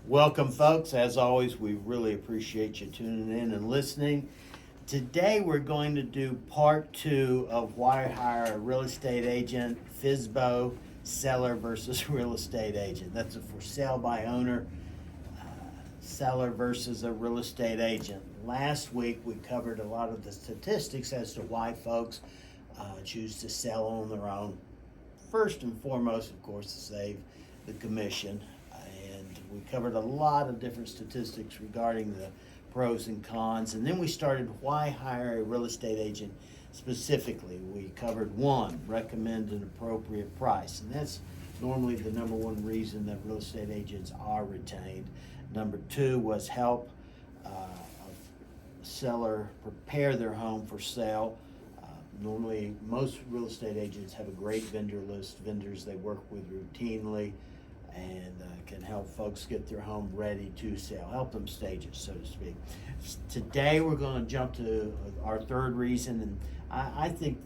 Welcome, folks. As always, we really appreciate you tuning in and listening. Today, we're going to do part two of why hire a real estate agent, FSBO, seller versus real estate agent. That's a for sale by owner, seller versus a real estate agent. Last week, we covered a lot of the statistics as to why folks choose to sell on their own. First and foremost, of course, to save the commission. And we covered a lot of different statistics regarding the pros and cons. And then we started why hire a real estate agent specifically. We covered one, recommend an appropriate price. And that's normally the number one reason that real estate agents are retained. Number two was help a seller prepare their home for sale. Normally, most real estate agents have a great vendor list, vendors they work with routinely, and can help folks get their home ready to sell, help them stage it, so to speak. Today, we're going to jump to our third reason, and I think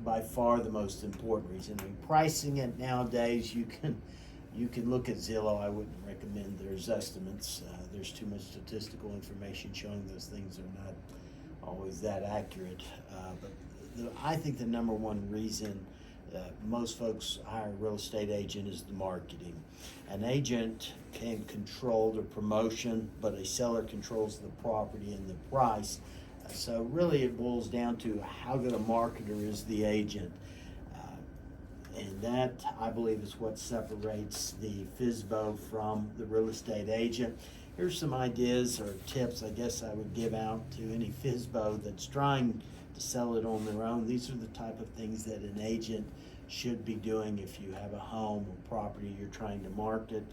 by far the most important reason. I mean, pricing it nowadays, you can look at Zillow. I wouldn't recommend there's estimates. There's too much statistical information showing those things are not always that accurate, but I think the number one reason that most folks hire a real estate agent is the marketing. An agent can control the promotion, but a seller controls the property and the price. So really it boils down to how good a marketer is the agent. And that, I believe, is what separates the FSBO from the real estate agent. Here's some ideas or tips I guess I would give out to any FSBO that's trying to sell it on their own. These are the type of things that an agent should be doing if you have a home or property you're trying to market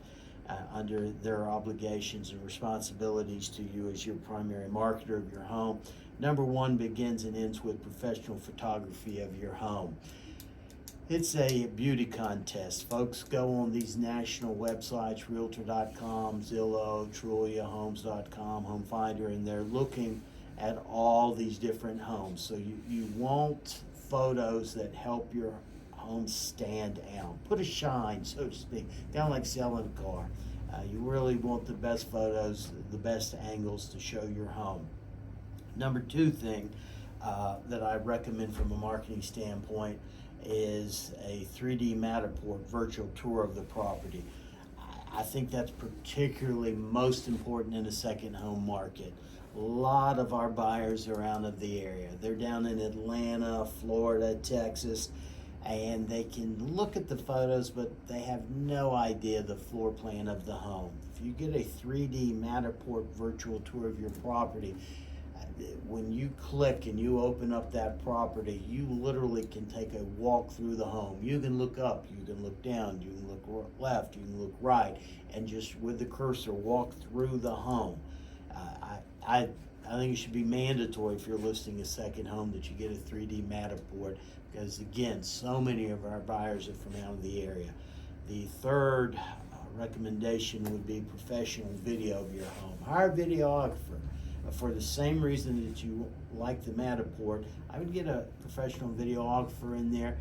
under their obligations and responsibilities to you as your primary marketer of your home. Number one begins and ends with professional photography of your home. It's a beauty contest. Folks go on these national websites, Realtor.com, Zillow, Trulia, Homes.com, Home Finder, and they're looking at all these different homes. So you want photos that help your home stand out. Put a shine, so to speak, kind of like selling a car. You really want the best photos, the best angles to show your home. Number two thing that I recommend from a marketing standpoint is a 3D Matterport virtual tour of the property. I think that's particularly most important in a second home market. A lot of our buyers are out of the area. They're down in Atlanta, Florida, Texas, and they can look at the photos, but they have no idea the floor plan of the home. If you get a 3D Matterport virtual tour of your property, when you click and you open up that property, you literally can take a walk through the home. You can look up, you can look down, you can look left, you can look right, and just with the cursor walk through the home. I think it should be mandatory if you're listing a second home that you get a 3D Matterport, because again, so many of our buyers are from out of the area. The third recommendation would be professional video of your home. Hire a videographer. For the same reason that you like the Matterport, I would get a professional videographer in there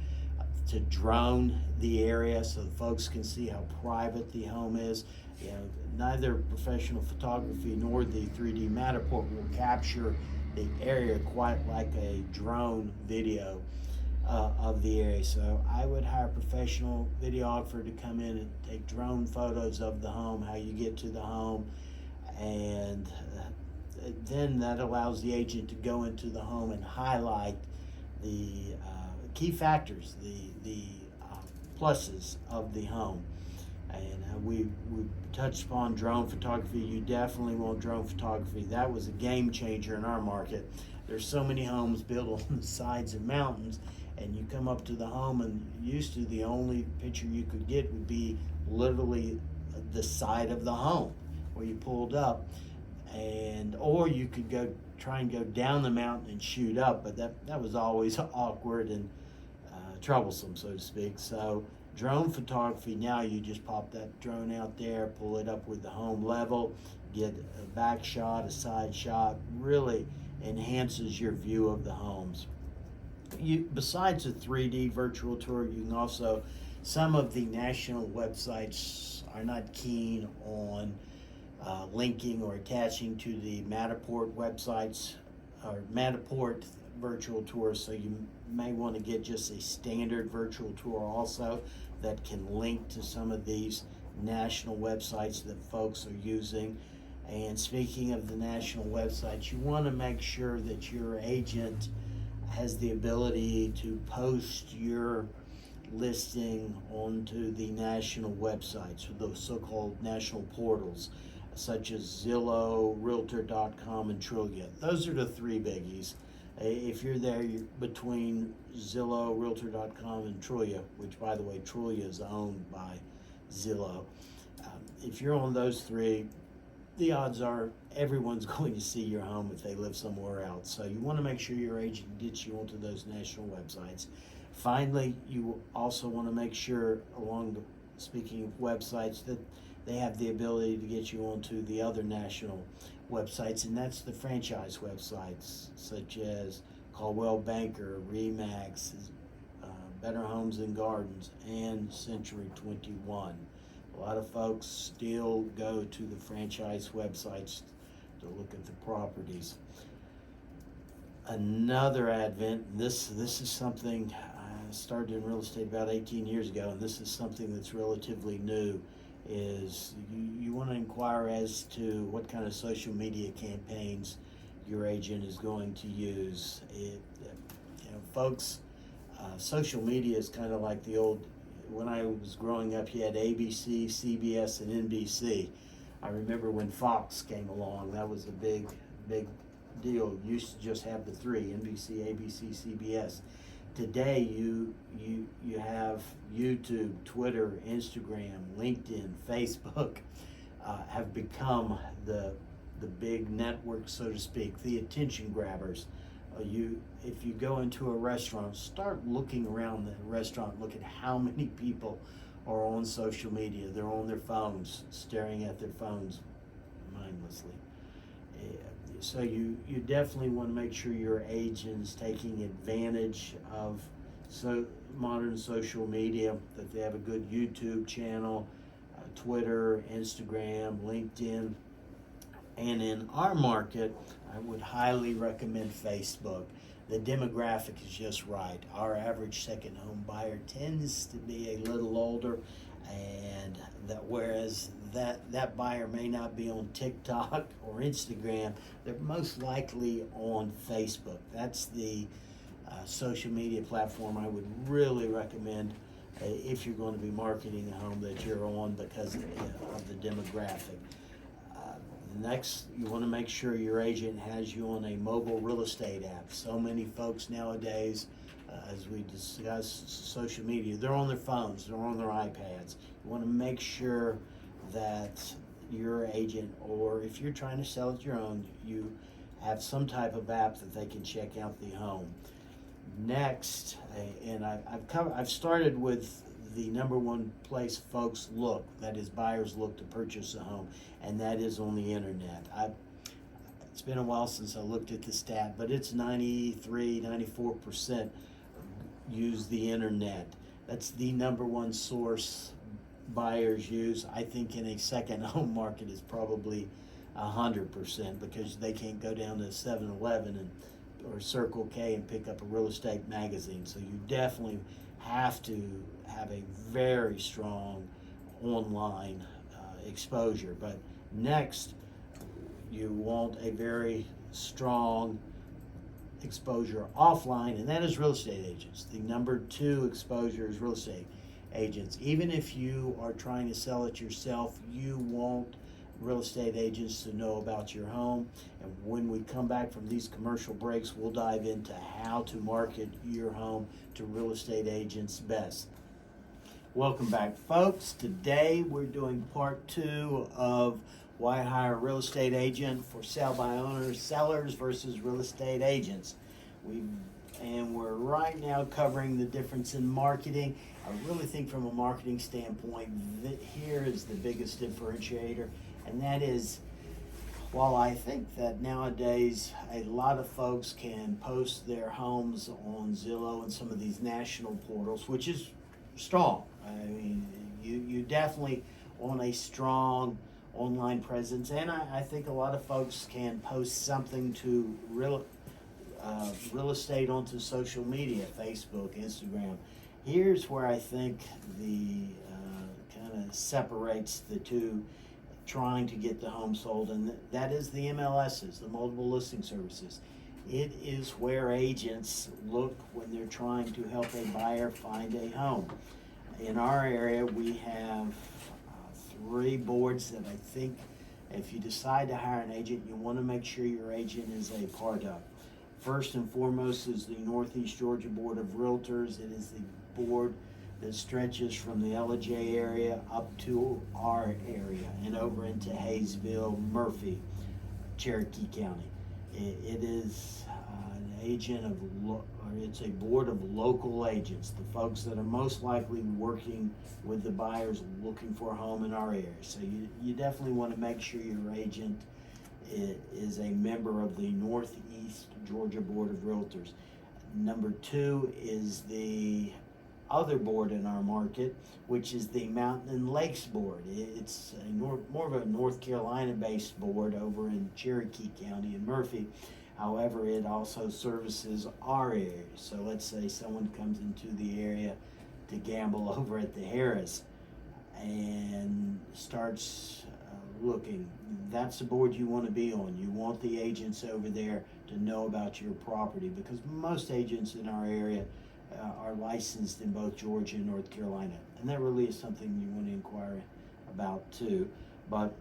to drone the area so the folks can see how private the home is. You know, neither professional photography nor the 3D Matterport will capture the area quite like a drone video of the area. So I would hire a professional videographer to come in and take drone photos of the home, how you get to the home, and then that allows the agent to go into the home and highlight the key factors, the pluses of the home. And we touched upon drone photography. You definitely want drone photography. That was a game changer in our market. There's so many homes built on the sides of mountains, and you come up to the home, and used to the only picture you could get would be literally the side of the home where you pulled up, and or you could go try and go down the mountain and shoot up, but that was always awkward and troublesome, so to speak. So drone photography, now you just pop that drone out there, pull it up with the home level, get a back shot, a side shot, really enhances your view of the homes. Besides a 3D virtual tour, you can also, some of the national websites are not keen on linking or attaching to the Matterport websites or Matterport virtual tours. So you may want to get just a standard virtual tour also that can link to some of these national websites that folks are using. And speaking of the national websites, you want to make sure that your agent has the ability to post your listing onto the national websites, or those so-called national portals, such as Zillow, Realtor.com, and Trulia. Those are the three biggies. If you're there, you're between Zillow, Realtor.com, and Trulia, which, by the way, Trulia is owned by Zillow. If you're on those three, the odds are everyone's going to see your home if they live somewhere else. So you want to make sure your agent gets you onto those national websites. Finally, you also want to make sure, speaking of websites, that they have the ability to get you onto the other national websites, and that's the franchise websites such as Caldwell Banker, Remax, Better Homes and Gardens, and Century 21. A lot of folks still go to the franchise websites to look at the properties. Another advent, this is something I started in real estate about 18 years ago, and this is something that's relatively new, is you want to inquire as to what kind of social media campaigns your agent is going to use. Folks, social media is kind of like the old, when I was growing up, you had ABC, CBS, and NBC. I remember when Fox came along, that was a big deal. You used to just have the three, NBC, ABC, CBS. Today, you have YouTube, Twitter, Instagram, LinkedIn, Facebook, have become the big network, so to speak, the attention grabbers. If you go into a restaurant, start looking around the restaurant, look at how many people are on social media. They're on their phones, staring at their phones mindlessly. So you definitely want to make sure your agent's taking advantage of modern social media, that they have a good YouTube channel, Twitter, Instagram, LinkedIn. And in our market, I would highly recommend Facebook. The demographic is just right. Our average second home buyer tends to be a little older, and whereas that buyer may not be on TikTok or Instagram, they're most likely on Facebook. That's the social media platform I would really recommend if you're going to be marketing a home that you're on, because of the demographic. Next, you want to make sure your agent has you on a mobile real estate app. So many folks nowadays, as we discuss social media, they're on their phones, they're on their iPads. You want to make sure that your agent, or if you're trying to sell it your own, you have some type of app that they can check out the home. Next, and I've started with the number one place folks look, that is buyers look to purchase a home, and that is on the internet. It's been a while since I looked at the stat, but it's 93-94% use the internet. That's the number one source buyers use. I think in a second home market is probably 100%, because they can't go down to 7-Eleven or Circle K and pick up a real estate magazine. So you definitely have to have a very strong online exposure. But next, you want a very strong exposure offline, and that is real estate agents. The number two exposure is real estate agents. Even if you are trying to sell it yourself, you want real estate agents to know about your home. And when we come back from these commercial breaks, we'll dive into how to market your home to real estate agents best. Welcome back, folks. Today we're doing part 2 of why hire a real estate agent for sale by owners, sellers versus real estate agents. We're right now covering the difference in marketing. I really think from a marketing standpoint, here is the biggest differentiator, and that is, while I think that nowadays a lot of folks can post their homes on Zillow and some of these national portals, which is strong. I mean, you definitely want a strong online presence, and I think a lot of folks can post something to real estate onto social media, Facebook, Instagram. Here's where I think the kind of separates the two trying to get the home sold, and that is the MLSs, the multiple listing services. It is where agents look when they're trying to help a buyer find a home. In our area, we have 3 boards that I think if you decide to hire an agent, you want to make sure your agent is a part of. First and foremost is the Northeast Georgia Board of Realtors. It is the board that stretches from the LJ area up to our area and over into Hayesville, Murphy, Cherokee County. It is an agent of, or it's a board of local agents, the folks that are most likely working with the buyers looking for a home in our area. So you definitely want to make sure your agent is a member of the Northeast Georgia Board of Realtors. Number 2 is the other board in our market, which is the Mountain and Lakes Board. It's a more of a North Carolina-based board over in Cherokee County in Murphy. However, it also services our area. So let's say someone comes into the area to gamble over at the Harris and starts looking. That's the board you want to be on. You want the agents over there to know about your property, because most agents in our area are licensed in both Georgia and North Carolina, and that really is something you want to inquire about too. But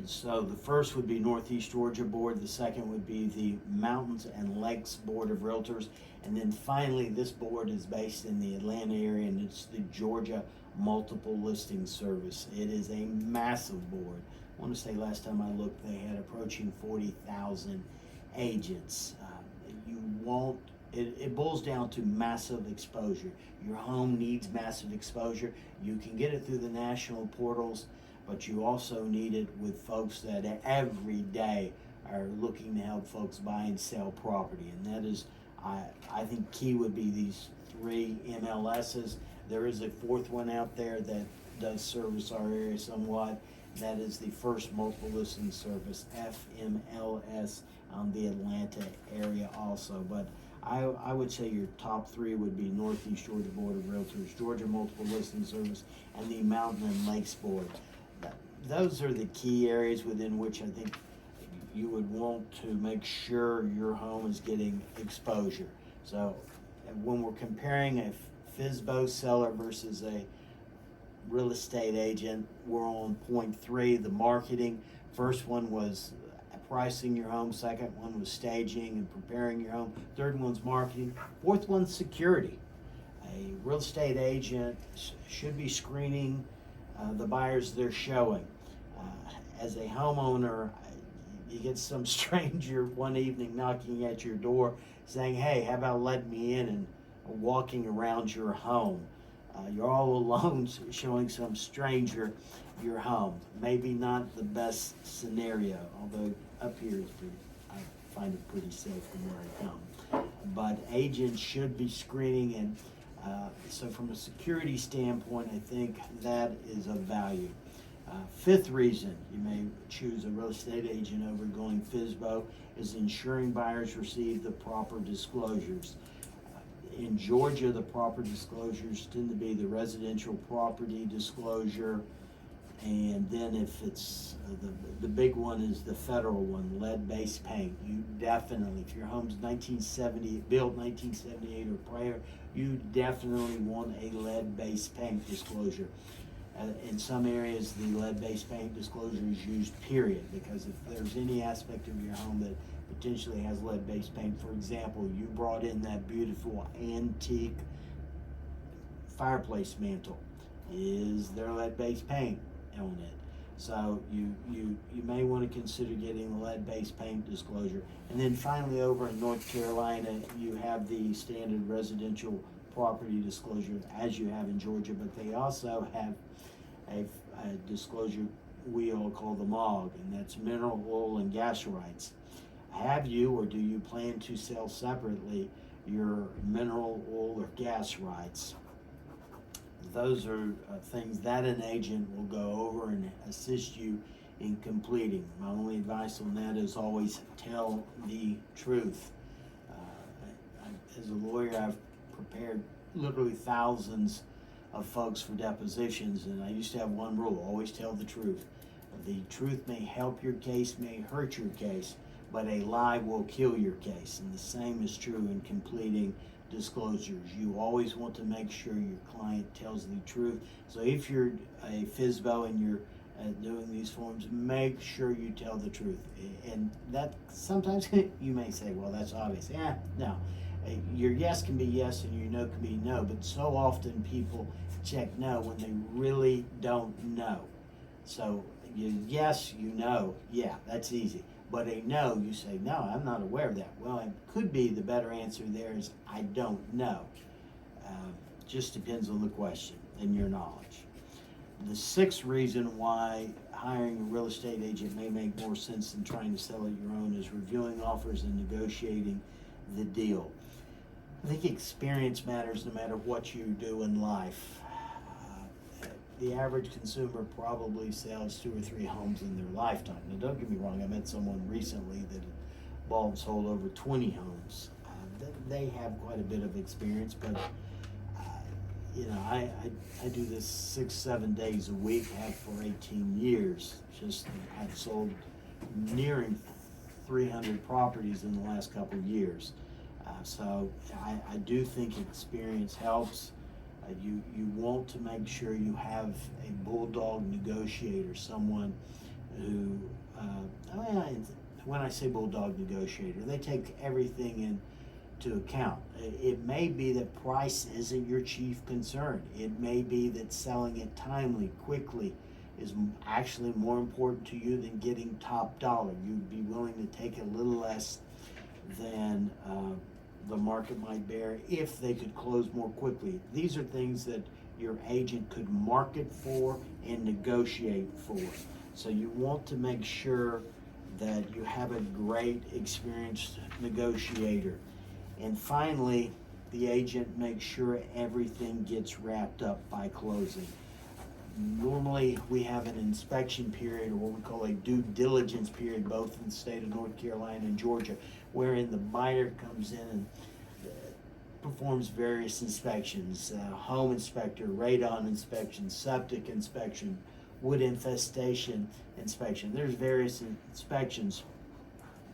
so the first would be Northeast Georgia Board, the second would be the Mountains and Lakes Board of Realtors, and then finally this board is based in the Atlanta area, and it's the Georgia Multiple Listing Service. It is a massive board. I want to say last time I looked, they had approaching 40,000 agents. It boils down to massive exposure. Your home needs massive exposure. You can get it through the national portals, but you also need it with folks that every day are looking to help folks buy and sell property. And that is, I think key would be these 3 MLSs. There is a 4th one out there that does service our area somewhat. That is the First Multiple Listing Service, FMLS, the Atlanta area also. But I would say your top 3 would be Northeast Georgia Board of Realtors, Georgia Multiple Listing Service, and the Mountain and Lakes Board. Those are the key areas within which I think you would want to make sure your home is getting exposure. So when we're comparing a FSBO seller versus a real estate agent, we're on point 3, the marketing. First one was pricing your home, second one was staging and preparing your home, third one's marketing, fourth one's security. A real estate agent should be screening the buyers they're showing. As a homeowner, you get some stranger one evening knocking at your door saying, "Hey, how about letting me in?" and walking around your home. You're all alone, showing some stranger your home. Maybe not the best scenario, although up here is pretty, I find it pretty safe from where I come. But agents should be screening, and so from a security standpoint, I think that is of value. 5th reason you may choose a real estate agent over going FSBO is ensuring buyers receive the proper disclosures. In Georgia, the proper disclosures tend to be the residential property disclosure, and then if it's the big one is the federal one, lead-based paint. You definitely, if your home's built 1978 or prior, you definitely want a lead-based paint disclosure. In some areas, the lead-based paint disclosure is used, period, because if there's any aspect of your home that potentially has lead-based paint, for example, you brought in that beautiful antique fireplace mantle, is there lead-based paint on it? So you may want to consider getting the lead-based paint disclosure. And then finally, over in North Carolina, you have the standard residential property disclosure as you have in Georgia, but they also have a disclosure wheel called the MOG, and that's mineral, oil, and gas rights. Have you, or do you plan to sell separately your mineral, oil, or gas rights? those are things that an agent will go over and assist you in completing. My only advice on that is always tell the truth. As a lawyer, I've prepared literally thousands of folks for depositions, and I used to have one rule: always tell the truth. The truth may help your case, may hurt your case, but a lie will kill your case. And the same is true in completing disclosures. You always want to make sure your client tells the truth. So if you're a FSBO and you're doing these forms, make sure you tell the truth. And that sometimes you may say, well, that's obvious. Yeah, no. Your yes can be yes and your no can be no, but so often people check no when they really don't know. So yes, you know, yeah, that's easy. But a no, you say, no, I'm not aware of that. Well, it could be the better answer there is, I don't know. Just depends on the question and your knowledge. The sixth reason why hiring a real estate agent may make more sense than trying to sell it your own is reviewing offers and negotiating the deal. I think experience matters no matter what you do in life. The average consumer probably sells 2 or 3 homes in their lifetime. Now, don't get me wrong, I met someone recently that bought and sold over 20 homes. They have quite a bit of experience, but I do this 6-7 days a week, have for 18 years. I've sold nearing 300 properties in the last couple of years. So I do think experience helps. You want to make sure you have a bulldog negotiator, someone who, when I say bulldog negotiator, they take everything into account. It may be that price isn't your chief concern. It may be that selling it timely, quickly, is actually more important to you than getting top dollar. You'd be willing to take a little less than the market might bear if they could close more quickly. These are things that your agent could market for and negotiate for. So you want to make sure that you have a great experienced negotiator. And finally, the agent makes sure everything gets wrapped up by closing. Normally, we have an inspection period, or what we call a due diligence period, both in the state of North Carolina and Georgia, wherein the buyer comes in and performs various inspections, home inspector, radon inspection, septic inspection, wood infestation inspection. There's various inspections.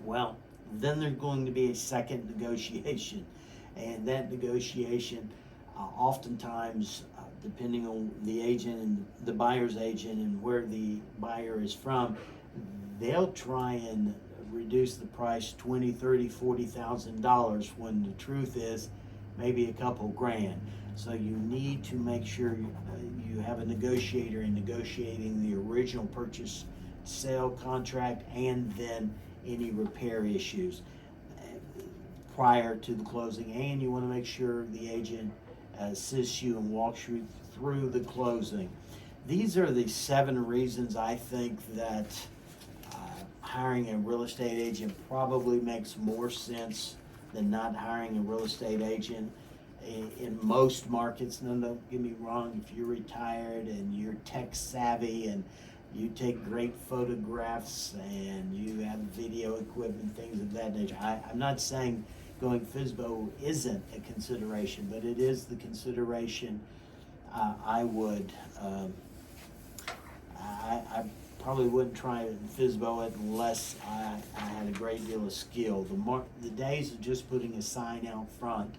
Well, then there's going to be a second negotiation, and that negotiation oftentimes, depending on the agent and the buyer's agent and where the buyer is from, they'll try and reduce the price $20,000, $30,000, $40,000 when the truth is maybe a couple grand. So you need to make sure you have a negotiator in negotiating the original purchase sale contract and then any repair issues prior to the closing, and you want to make sure the agent assists you and walks you through the closing. These are the 7 reasons I think that hiring a real estate agent probably makes more sense than not hiring a real estate agent in most markets. Now, don't get me wrong, if you're retired and you're tech savvy and you take great photographs and you have video equipment, things of that nature. I'm not saying going FSBO isn't a consideration, but it is the consideration I would. I probably wouldn't try and FSBO it unless I had a great deal of skill. The days of just putting a sign out front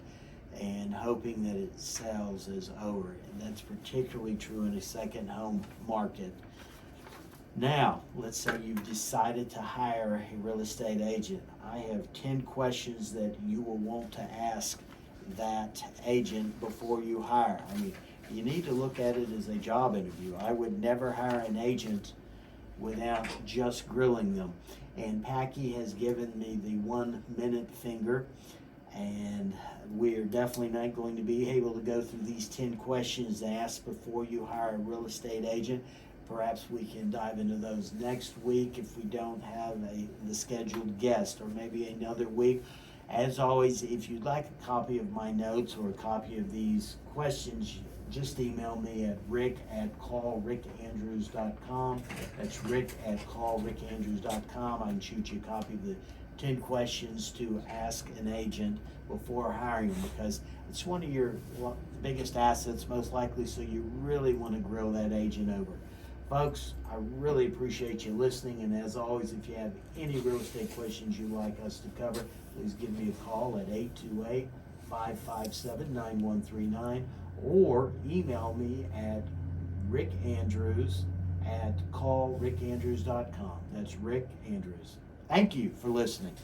and hoping that it sells is over, and that's particularly true in a second home market. Now, let's say you've decided to hire a real estate agent. I have 10 questions that you will want to ask that agent before you hire. I mean, you need to look at it as a job interview. I would never hire an agent without just grilling them. And Packy has given me the 1-minute finger, and we're definitely not going to be able to go through these 10 questions asked before you hire a real estate agent. Perhaps we can dive into those next week if we don't have the scheduled guest, or maybe another week. As always, if you'd like a copy of my notes or a copy of these questions, just email me at rick@callrickandrews.com. That's rick@callrickandrews.com. I can shoot you a copy of the 10 questions to ask an agent before hiring them, because it's one of your biggest assets most likely, so you really want to grow that agent over. Folks, I really appreciate you listening, and as always, if you have any real estate questions you'd like us to cover, please give me a call at 828-557-9139 or email me at rickandrews@callrickandrews.com. That's Rick Andrews. Thank you for listening.